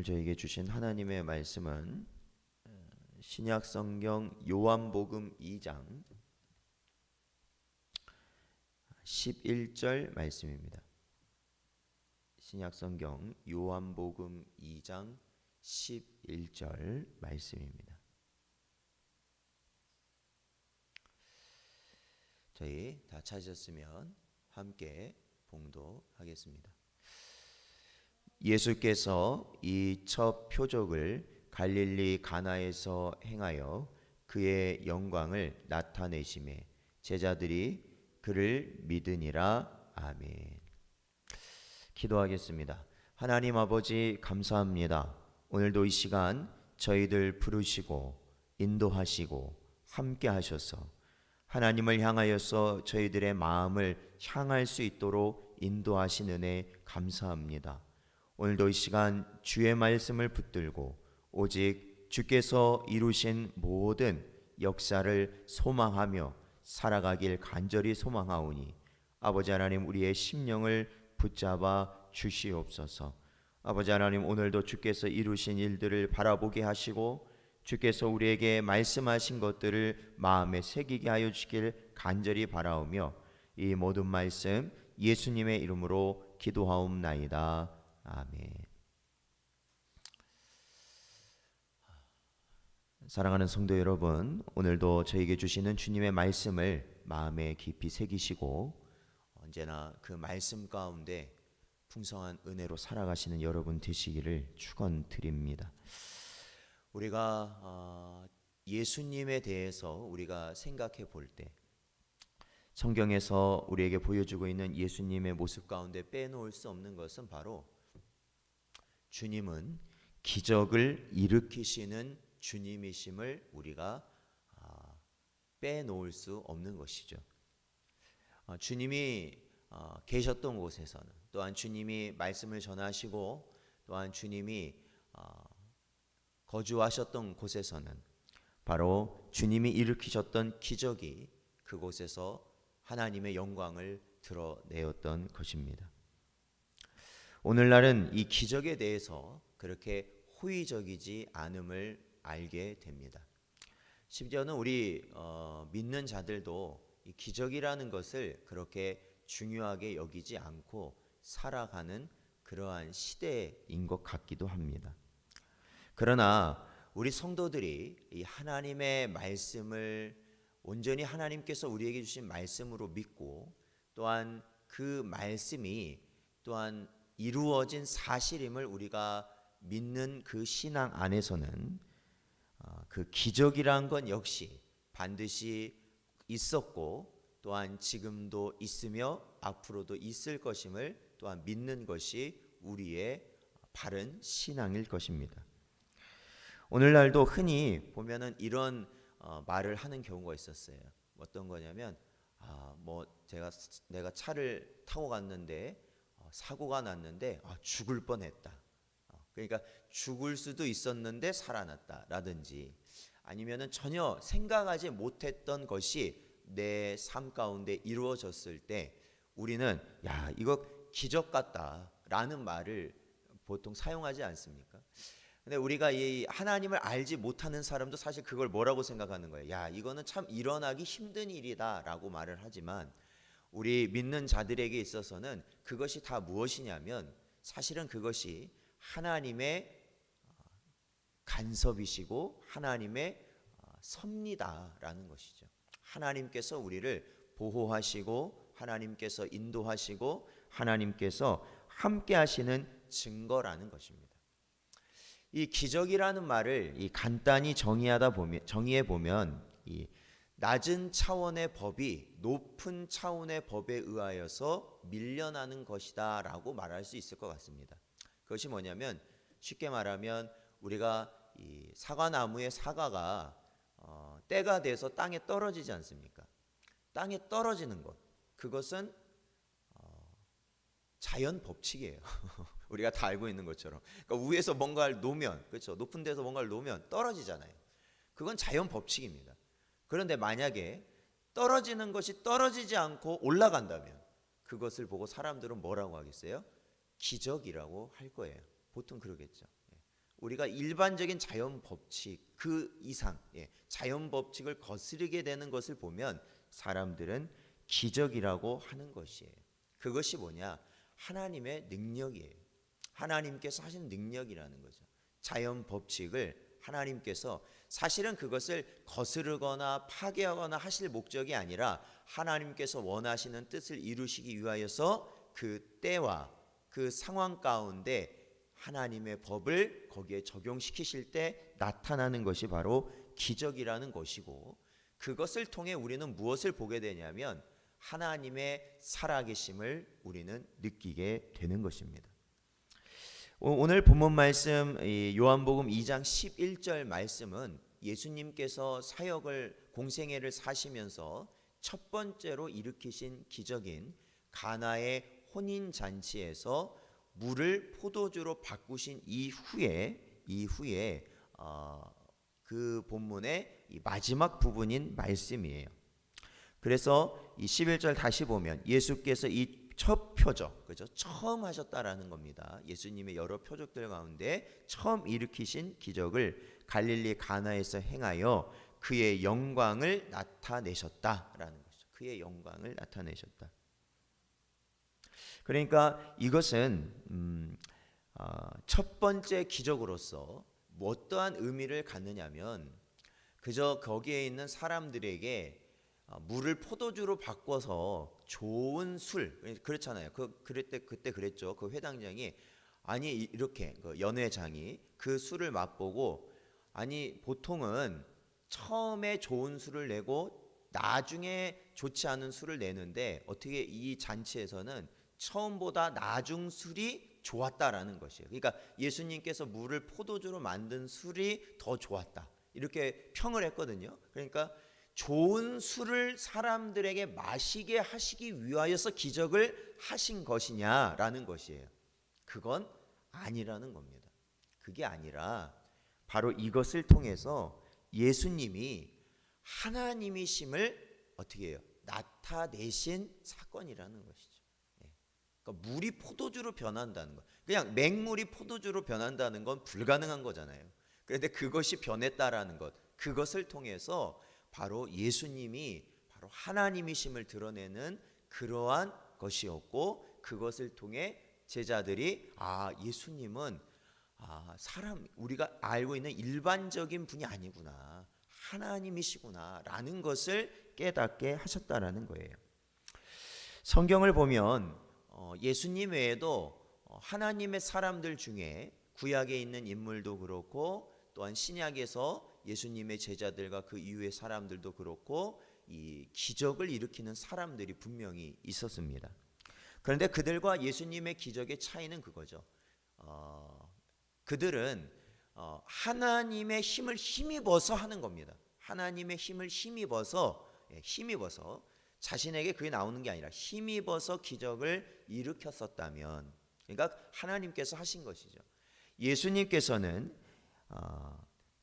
오늘 저에게 주신 하나님의 말씀은 신약 성경 요한복음 2장 11절 말씀입니다. 신약 성경 요한복음 2장 11절 말씀입니다. 저희 다 찾으셨으면 함께 봉독하겠습니다. 예수께서 이 첫 표적을 갈릴리 가나에서 행하여 그의 영광을 나타내심에 제자들이 그를 믿으니라. 아멘. 기도하겠습니다. 하나님 아버지 감사합니다. 오늘도 이 시간 저희들 부르시고 인도하시고 함께 하셔서 하나님을 향하여서 저희들의 마음을 향할 수 있도록 인도하신 은혜 감사합니다. 오늘도 이 시간 주의 말씀을 붙들고 오직 주께서 이루신 모든 역사를 소망하며 살아가길 간절히 소망하오니 아버지 하나님 우리의 심령을 붙잡아 주시옵소서. 아버지 하나님 오늘도 주께서 이루신 일들을 바라보게 하시고 주께서 우리에게 말씀하신 것들을 마음에 새기게 하여 주길 간절히 바라오며 이 모든 말씀 예수님의 이름으로 기도하옵나이다. 아멘. 사랑하는 성도 여러분, 오늘도 저에게 주시는 주님의 말씀을 마음에 깊이 새기시고 언제나 그 말씀 가운데 풍성한 은혜로 살아가시는 여러분 되시기를 축원드립니다. 우리가 예수님에 대해서 우리가 생각해 볼 때 성경에서 우리에게 보여주고 있는 예수님의 모습 가운데 빼놓을 수 없는 것은 바로 주님은 기적을 일으키시는 주님이심을 우리가 빼놓을 수 없는 것이죠. 주님이 계셨던 곳에서는 또한 주님이 말씀을 전하시고 또한 주님이 거주하셨던 곳에서는 바로 주님이 일으키셨던 기적이 그곳에서 하나님의 영광을 드러내었던 것입니다. 오늘날은 이 기적에 대해서 그렇게 호의적이지 않음을 알게 됩니다. 심지어는 우리 믿는 자들도 이 기적이라는 것을 그렇게 중요하게 여기지 않고 살아가는 그러한 시대인 것 같기도 합니다. 그러나 우리 성도들이 이 하나님의 말씀을 온전히 하나님께서 우리에게 주신 말씀으로 믿고 또한 그 말씀이 또한 이루어진 사실임을 우리가 믿는 그 신앙 안에서는 그 기적이란 건 역시 반드시 있었고 또한 지금도 있으며 앞으로도 있을 것임을 또한 믿는 것이 우리의 바른 신앙일 것입니다. 오늘날도 흔히 보면은 이런 말을 하는 경우가 있었어요. 어떤 거냐면 내가 차를 타고 갔는데 사고가 났는데 죽을 뻔했다. 그러니까 죽을 수도 있었는데 살아났다라든지 아니면은 전혀 생각하지 못했던 것이 내 삶 가운데 이루어졌을 때 우리는 야 이거 기적 같다라는 말을 보통 사용하지 않습니까? 근데 우리가 이 하나님을 알지 못하는 사람도 사실 그걸 뭐라고 생각하는 거예요? 야 이거는 참 일어나기 힘든 일이다라고 말을 하지만 우리 믿는 자들에게 있어서는 그것이 다 무엇이냐면 사실은 그것이 하나님의 간섭이시고 하나님의 섭리다라는 것이죠. 하나님께서 우리를 보호하시고 하나님께서 인도하시고 하나님께서 함께 하시는 증거라는 것입니다. 이 기적이라는 말을 간단히 정의해 보면 이 낮은 차원의 법이 높은 차원의 법에 의하여서 밀려나는 것이다라고 말할 수 있을 것 같습니다. 그것이 뭐냐면 쉽게 말하면 우리가 이 사과나무의 사과가 때가 돼서 땅에 떨어지지 않습니까? 땅에 떨어지는 것 그것은 자연 법칙이에요. 우리가 다 알고 있는 것처럼 그러니까 위에서 뭔가를 놓으면 그렇죠? 높은 데서 뭔가를 놓으면 떨어지잖아요. 그건 자연 법칙입니다. 그런데 만약에 떨어지는 것이 떨어지지 않고 올라간다면 그것을 보고 사람들은 뭐라고 하겠어요? 기적이라고 할 거예요. 보통 그러겠죠. 우리가 일반적인 자연 법칙 그 이상 자연 법칙을 거스르게 되는 것을 보면 사람들은 기적이라고 하는 것이에요. 그것이 뭐냐? 하나님의 능력이에요. 하나님께서 하신 능력이라는 거죠. 자연 법칙을 하나님께서 사실은 그것을 거스르거나 파괴하거나 하실 목적이 아니라 하나님께서 원하시는 뜻을 이루시기 위하여서 그 때와 그 상황 가운데 하나님의 법을 거기에 적용시키실 때 나타나는 것이 바로 기적이라는 것이고, 그것을 통해 우리는 무엇을 보게 되냐면 하나님의 살아계심을 우리는 느끼게 되는 것입니다. 오늘 본문 말씀 요한복음 2장 11절 말씀은 예수님께서 사역을 공생애를 사시면서 첫 번째로 일으키신 기적인 가나의 혼인 잔치에서 물을 포도주로 바꾸신 이후에 그 본문의 이 마지막 부분인 말씀이에요. 그래서 이 11절 다시 보면 예수께서 이 첫 표적, 그죠? 처음 하셨다라는 겁니다. 예수님의 여러 표적들 가운데 처음 일으키신 기적을 갈릴리 가나에서 행하여 그의 영광을 나타내셨다라는 것이죠. 그의 영광을 나타내셨다. 그러니까 이것은 첫 번째 기적으로서 어떠한 의미를 갖느냐면 그저 거기에 있는 사람들에게 물을 포도주로 바꿔서 좋은 술, 그렇잖아요. 그때 그랬죠. 그 회당장이 아니 이렇게 그 연회장이 그 술을 맛보고 아니 보통은 처음에 좋은 술을 내고 나중에 좋지 않은 술을 내는데 어떻게 이 잔치에서는 처음보다 나중 술이 좋았다라는 것이에요. 그러니까 예수님께서 물을 포도주로 만든 술이 더 좋았다, 이렇게 평을 했거든요. 그러니까 좋은 술을 사람들에게 마시게 하시기 위하여서 기적을 하신 것이냐라는 것이에요. 그건 아니라는 겁니다. 그게 아니라 바로 이것을 통해서 예수님이 하나님이심을 어떻게 해요? 나타내신 사건이라는 것이죠. 그러니까 물이 포도주로 변한다는 것, 그냥 맹물이 포도주로 변한다는 건 불가능한 거잖아요. 그런데 그것이 변했다라는 것, 그것을 통해서 바로 예수님이 바로 하나님이심을 드러내는 그러한 것이었고, 그것을 통해 제자들이 예수님은 사람 우리가 알고 있는 일반적인 분이 아니구나, 하나님이시구나 라는 것을 깨닫게 하셨다라는 거예요. 성경을 보면 예수님 외에도 하나님의 사람들 중에 구약에 있는 인물도 그렇고 또한 신약에서 예수님의 제자들과 그 이후의 사람들도 그렇고 이 기적을 일으키는 사람들이 분명히 있었습니다. 그런데 그들과 예수님의 기적의 차이는 그거죠. 그들은 하나님의 힘을 힘입어서 하는 겁니다. 하나님의 힘을 힘입어서 자신에게 그게 나오는 게 아니라 힘입어서 기적을 일으켰었다면, 그러니까 하나님께서 하신 것이죠. 예수님께서는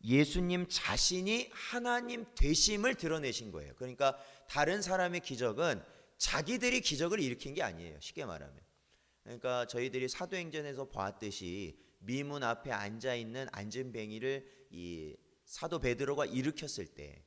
예수님 자신이 하나님 되심을 드러내신 거예요. 그러니까 다른 사람의 기적은 자기들이 기적을 일으킨 게 아니에요. 쉽게 말하면. 그러니까 저희들이 사도행전에서 보았듯이 미문 앞에 앉아있는 안전뱅이를 이 사도 베드로가 일으켰을 때,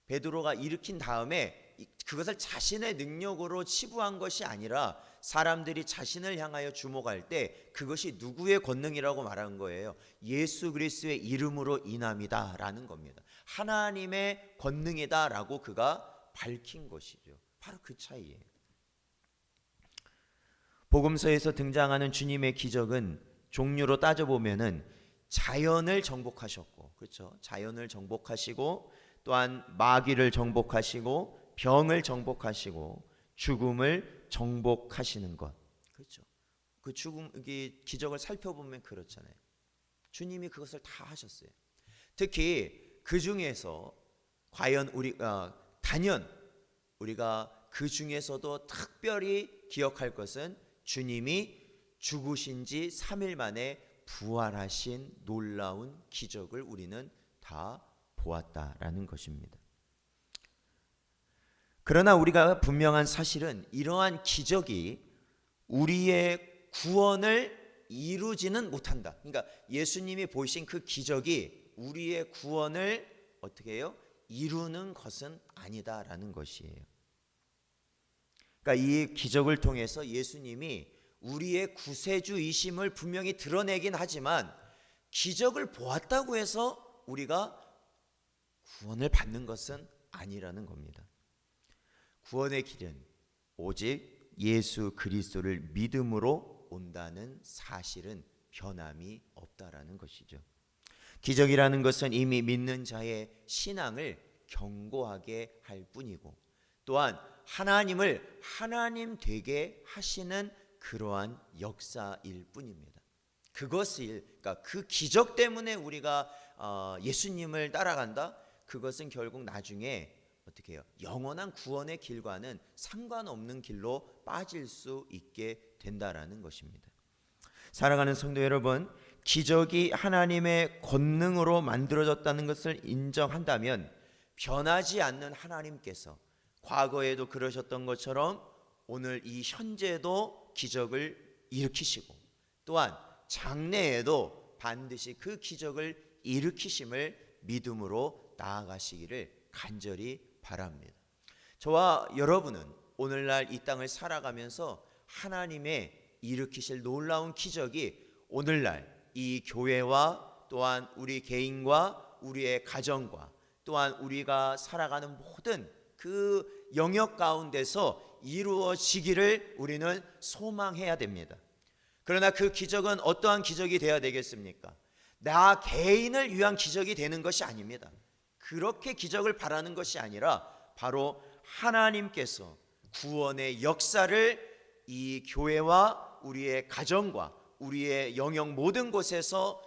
베드로가 일으킨 다음에 그것을 자신의 능력으로 치부한 것이 아니라 사람들이 자신을 향하여 주목할 때 그것이 누구의 권능이라고 말한 거예요. 예수 그리스도의 이름으로 인함이다 라는 겁니다. 하나님의 권능이다 라고 그가 밝힌 것이죠. 바로 그 차이예요. 복음서에서 등장하는 주님의 기적은 종류로 따져보면은 자연을 정복하셨고, 그렇죠? 자연을 정복하시고 또한 마귀를 정복하시고 병을 정복하시고 죽음을 정복하시는 것, 그렇죠? 그 기적을 살펴보면 그렇잖아요. 주님이 그것을 다 하셨어요. 특히 그 중에서 과연 단연 우리가 그 중에서도 특별히 기억할 것은 주님이 죽으신 지 3일 만에 부활하신 놀라운 기적을 우리는 다 보았다라는 것입니다. 그러나 우리가 분명한 사실은 이러한 기적이 우리의 구원을 이루지는 못한다. 그러니까 예수님이 보이신 그 기적이 우리의 구원을 어떻게 해요? 이루는 것은 아니다라는 것이에요. 그러니까 이 기적을 통해서 예수님이 우리의 구세주이심을 분명히 드러내긴 하지만 기적을 보았다고 해서 우리가 구원을 받는 것은 아니라는 겁니다. 구원의 길은 오직 예수 그리스도를 믿음으로 온다는 사실은 변함이 없다라는 것이죠. 기적이라는 것은 이미 믿는 자의 신앙을 견고하게 할 뿐이고 또한 하나님을 하나님 되게 하시는 그러한 역사일 뿐입니다. 그러니까 그 기적 때문에 우리가 예수님을 따라간다? 그것은 결국 나중에 어떻게 해요? 영원한 구원의 길과는 상관없는 길로 빠질 수 있게 된다라는 것입니다. 사랑하는 성도 여러분, 기적이 하나님의 권능으로 만들어졌다는 것을 인정한다면 변하지 않는 하나님께서 과거에도 그러셨던 것처럼 오늘 이 현재도 기적을 일으키시고 또한 장래에도 반드시 그 기적을 일으키심을 믿음으로 나아가시기를 간절히 바랍니다. 저와 여러분은 오늘날 이 땅을 살아가면서 하나님의 일으키실 놀라운 기적이 오늘날 이 교회와 또한 우리 개인과 우리의 가정과 또한 우리가 살아가는 모든 그 영역 가운데서 이루어지기를 우리는 소망해야 됩니다. 그러나 그 기적은 어떠한 기적이 되어야 되겠습니까? 나 개인을 위한 기적이 되는 것이 아닙니다. 그렇게 기적을 바라는 것이 아니라 바로 하나님께서 구원의 역사를 이 교회와 우리의 가정과 우리의 영역 모든 곳에서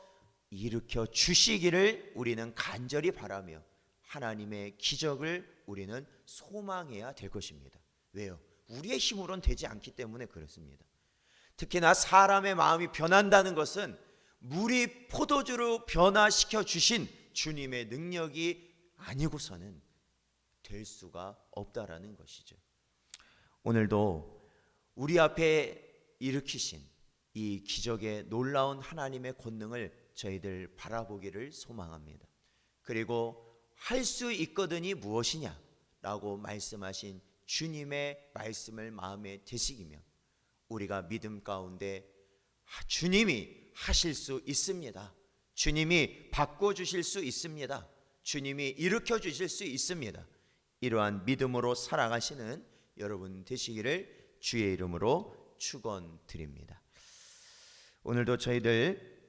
일으켜 주시기를 우리는 간절히 바라며 하나님의 기적을 우리는 소망해야 될 것입니다. 왜요? 우리의 힘으로는 되지 않기 때문에 그렇습니다. 특히나 사람의 마음이 변한다는 것은 물이 포도주로 변화시켜 주신 주님의 능력이 아니고서는 될 수가 없다라는 것이죠. 오늘도 우리 앞에 일으키신 이 기적의 놀라운 하나님의 권능을 저희들 바라보기를 소망합니다. 그리고 할 수 있거든이 무엇이냐라고 말씀하신 주님의 말씀을 마음에 되새기며 우리가 믿음 가운데 주님이 하실 수 있습니다. 주님이 바꿔주실 수 있습니다. 주님이 일으켜 주실 수 있습니다. 이러한 믿음으로 살아가시는 여러분 되시기를 주의 이름으로 축원드립니다. 오늘도 저희들